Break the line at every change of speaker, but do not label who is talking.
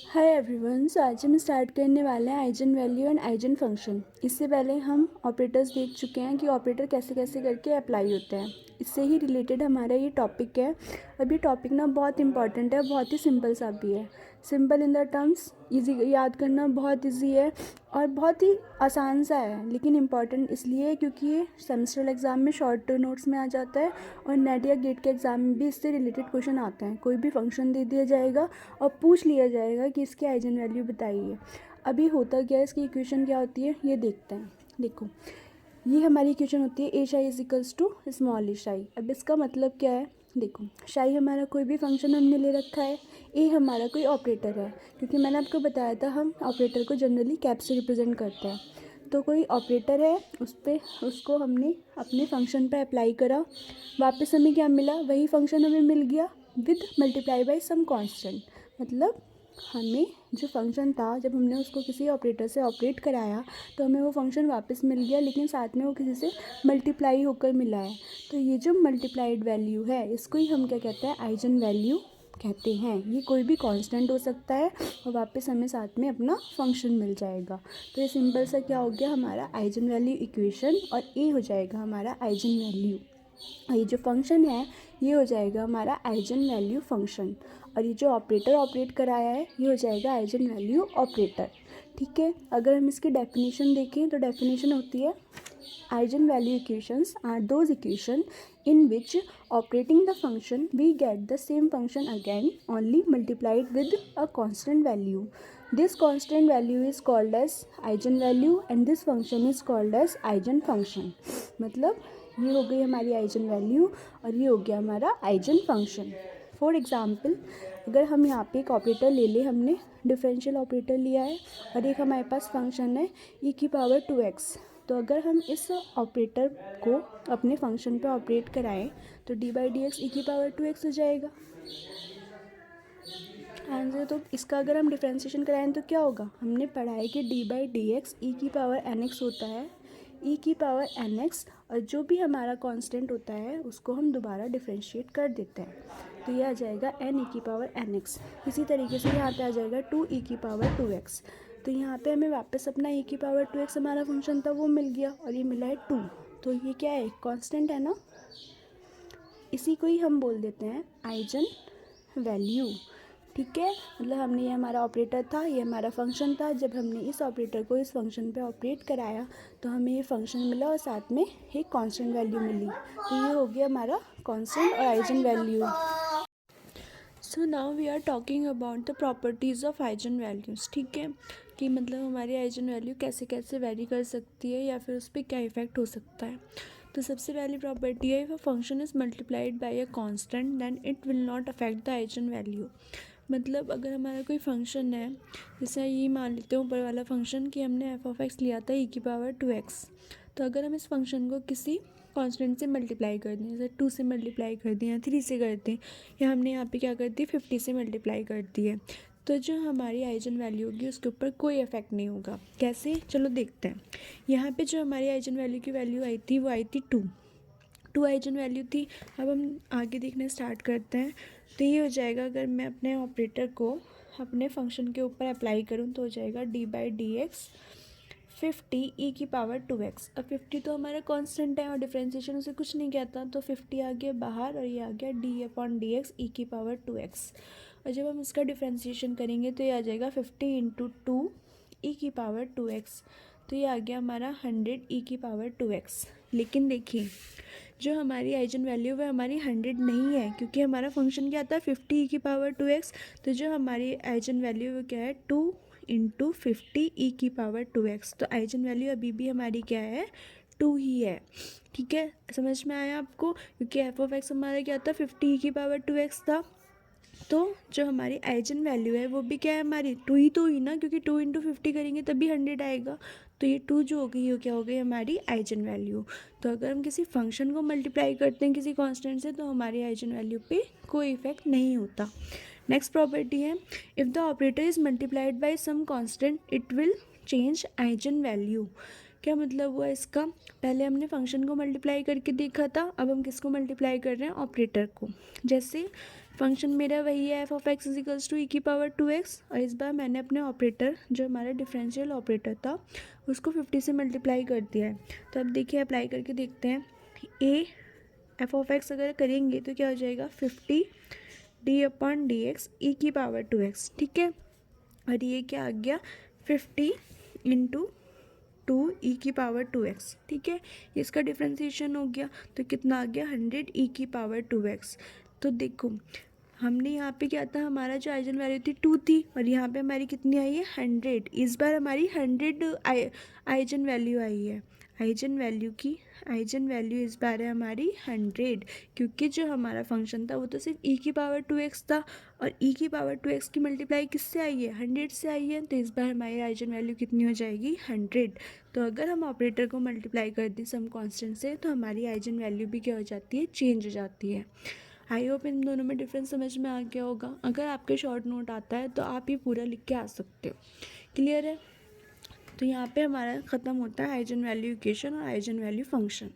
Hi everyone. सो आज हम start करने वाले हैं eigen value and eigen function. इससे पहले हम ऑपरेटर्स देख चुके हैं कि ऑपरेटर कैसे कैसे करके अप्लाई होते हैं। इससे ही रिलेटेड हमारा ये टॉपिक है। अब ये टॉपिक ना बहुत इंपॉर्टेंट है, बहुत ही सिंपल सा भी है। Simple in the terms easy, याद करना बहुत इजी है और बहुत ही आसान सा है, लेकिन इम्पॉर्टेंट इसलिए है क्योंकि ये सेमेस्ट्रल एग्ज़ाम में शॉर्ट नोट्स में आ जाता है और नेट या गेट के एग्ज़ाम में भी इससे रिलेटेड क्वेश्चन आते हैं। कोई भी फंक्शन दे दिया जाएगा और पूछ लिया जाएगा कि इसकी आइजन वैल्यू बताइए। अभी होता क्या है, इसकी इक्वेशन क्या होती है ये देखते हैं। देखो, ये हमारी इक्वेशन होती है ए शाई इज इक्वल्स टू स्मॉल ए शाई। अब इसका मतलब क्या है, देखो शाई हमारा कोई भी फंक्शन हमने ले रखा है, ए हमारा कोई ऑपरेटर है, क्योंकि मैंने आपको बताया था हम ऑपरेटर को जनरली कैप से रिप्रेजेंट करते हैं। तो कोई ऑपरेटर है, उसको हमने अपने फंक्शन पे अप्लाई करा, वापस हमें क्या मिला, वही फंक्शन हमें मिल गया with multiply by some constant. मतलब हमें जो फंक्शन था, जब हमने उसको किसी ऑपरेटर से ऑपरेट कराया तो हमें वो फंक्शन वापस मिल गया, लेकिन साथ में वो किसी से मल्टीप्लाई होकर मिला है। तो ये जो मल्टीप्लाइड वैल्यू है, इसको ही हम क्या कहते हैं, आइजन वैल्यू कहते हैं। ये कोई भी कांस्टेंट हो सकता है और वापस हमें साथ में अपना फंक्शन मिल जाएगा। तो ये सिंपल सा क्या हो गया, हमारा आइजन वैल्यू इक्वेशन, और ए हो जाएगा हमारा आइजन वैल्यू। ये जो फंक्शन है ये हो जाएगा हमारा आइजन वैल्यू फंक्शन, और ये जो ऑपरेटर ऑपरेट कराया है ये हो जाएगा आइजन वैल्यू ऑपरेटर। ठीक है, अगर हम इसकी डेफिनेशन देखें तो डेफिनेशन होती है eigen value equations are those equation in which operating the function we get the same function again only multiplied with a constant value. This constant value is called as eigenvalue and this function is called as eigen function. मतलब ये हो गई हमारी eigen value और ये हो गया हमारा आइजन फंक्शन। फॉर एग्ज़ाम्पल, अगर हम यहाँ पे एक ऑपरेटर ले लें, हमने डिफरेंशियल ऑपरेटर लिया है और एक हमारे पास फंक्शन है e की पावर 2x। तो अगर हम इस ऑपरेटर को अपने फंक्शन पे ऑपरेट कराएं तो डी बाई डी एक्स ई की पावर 2x हो जाएगा आंसर। तो इसका अगर हम डिफ्रेंशिएशन कराएं तो क्या होगा, हमने पढ़ा है कि डी बाई डी एक्स ई की पावर एन एक्स होता है, ई की पावर एन एक्स, और जो भी हमारा कांस्टेंट होता है उसको हम दोबारा डिफ्रेंशिएट कर देते हैं, तो ये आ जाएगा एन ई की पावर एन एक्स। इसी तरीके से यहाँ पे आ जाएगा 2 ई की पावर 2x। तो यहाँ पे हमें वापस अपना e की पावर 2x हमारा फंक्शन था वो मिल गया, और ये मिला है 2। तो ये क्या है, कांस्टेंट है ना, इसी को ही हम बोल देते हैं आइजन वैल्यू। ठीक है, मतलब हमने ये हमारा ऑपरेटर था, ये हमारा फंक्शन था, जब हमने इस ऑपरेटर को इस फंक्शन पे ऑपरेट कराया तो हमें ये फंक्शन मिला और साथ में एक कांस्टेंट वैल्यू मिली। तो ये हो गया हमारा कांस्टेंट और eigen value. So now we are talking about the properties of eigen values. ठीक है, कि मतलब हमारी आइजन वैल्यू कैसे कैसे वेरी कर सकती है या फिर उस पर क्या इफ़ेक्ट हो सकता है। तो सबसे पहली प्रॉपर्टी है, if a function is multiplied by a constant then it will not affect the eigen value. मतलब अगर हमारा कोई फंक्शन है, जैसे ये मान लेते हैं ऊपर वाला फंक्शन कि हमने एफ ऑफ एक्स लिया था ई की पावर 2x। तो अगर हम इस फंक्शन को किसी कांस्टेंट से मल्टीप्लाई कर दें, जैसे 2 से मल्टीप्लाई कर दें या 3 से कर दें, या हमने यहाँ पे क्या कर दी 50 से मल्टीप्लाई कर दी है, तो जो हमारी आइजन वैल्यू होगी उसके ऊपर कोई इफेक्ट नहीं होगा। कैसे, चलो देखते हैं। यहाँ पे जो हमारी आइजन वैल्यू की वैल्यू आई थी वो आई थी 2 आइजन वैल्यू थी। अब हम आगे देखना स्टार्ट करते हैं। तो ये हो जाएगा, अगर मैं अपने ऑपरेटर को अपने फंक्शन के ऊपर अप्लाई करूँ तो हो जाएगा डी बाई डी एक्स 50 ई की पावर 2x। अब 50 तो हमारा कांस्टेंट है और डिफ्रेंशिएशन उसे कुछ नहीं कहता, तो 50 आ गया बाहर और ये आ गया डी अपॉन डी एक्स ई की पावर 2x। और जब हम इसका डिफ्रेंशिएशन करेंगे तो ये आ जाएगा 50 इंटू 2 ई की पावर 2x। तो ये आ गया हमारा 100 ई की पावर 2x। लेकिन देखिए, जो हमारी आइजन वैल्यू है हमारी 100 नहीं है, क्योंकि हमारा फंक्शन क्या आता है 50 ई की पावर 2x। तो जो हमारी आइजन वैल्यू वो क्या है 2 इंटू 50 ई की पावर 2x। तो आइजन वैल्यू अभी भी हमारी क्या है 2 ही है। ठीक है, समझ में आया आपको, क्योंकि एफ ऑफ एक्स हमारा क्या था 50 ई की पावर 2x था। तो जो हमारी आइजन वैल्यू है वो भी क्या है हमारी 2 ही तो हुई ना, क्योंकि 2 इंटू 50 करेंगे तभी 100 आएगा। तो ये 2 जो हो गई वो क्या हो गई हमारी आइजन वैल्यू। तो अगर हम किसी फंक्शन को मल्टीप्लाई करते हैं किसी कांस्टेंट से तो हमारी आइजन वैल्यू पे कोई इफेक्ट नहीं होता। नेक्स्ट प्रॉपर्टी है, if the operator is multiplied by some constant it will change eigen value. क्या मतलब हुआ इसका, पहले हमने फंक्शन को मल्टीप्लाई करके देखा था, अब हम किसको मल्टीप्लाई कर रहे हैं, ऑपरेटर को। जैसे फंक्शन मेरा वही है F of X equals two E की पावर 2x, और इस बार मैंने अपने ऑपरेटर जो हमारा डिफरेंशियल ऑपरेटर था उसको 50 से मल्टीप्लाई कर दिया है। तो अब देखिए अप्लाई करके देखते हैं। ए एफ ऑफ एक्स अगर करेंगे तो क्या हो जाएगा 50 d/dx ई की पावर 2x, ठीक है। और ये क्या आ गया 50 इंटू 2 ई की पावर 2x, ठीक है। इसका डिफ्रेंसिएशन हो गया तो कितना आ गया 100 ई की पावर 2x। तो देखो हमने यहाँ पे क्या था, हमारा जो आइजन वैल्यू थी 2 थी, और यहाँ पे हमारी कितनी आई है 100। इस बार हमारी 100 आइजन वैल्यू आई है। आइजन वैल्यू इस बार है हमारी 100, क्योंकि जो हमारा फंक्शन था वो तो सिर्फ ई की पावर 2x था, और ई की पावर 2x की मल्टीप्लाई किससे आई है 100 से आई है। तो इस बार हमारी आइजन वैल्यू कितनी हो जाएगी 100। तो अगर हम ऑपरेटर को मल्टीप्लाई कर दें सम कांस्टेंट से तो हमारी आइजन वैल्यू भी क्या हो जाती है, चेंज हो जाती है। आई होप इन दोनों में डिफरेंस समझ में आ गया होगा। अगर आपके शॉर्ट नोट आता है तो आप ये पूरा लिख के आ सकते हो। क्लियर है। तो यहाँ पे हमारा ख़त्म होता है आइजन वैल्यू इक्वेशन और आइजन वैल्यू फंक्शन।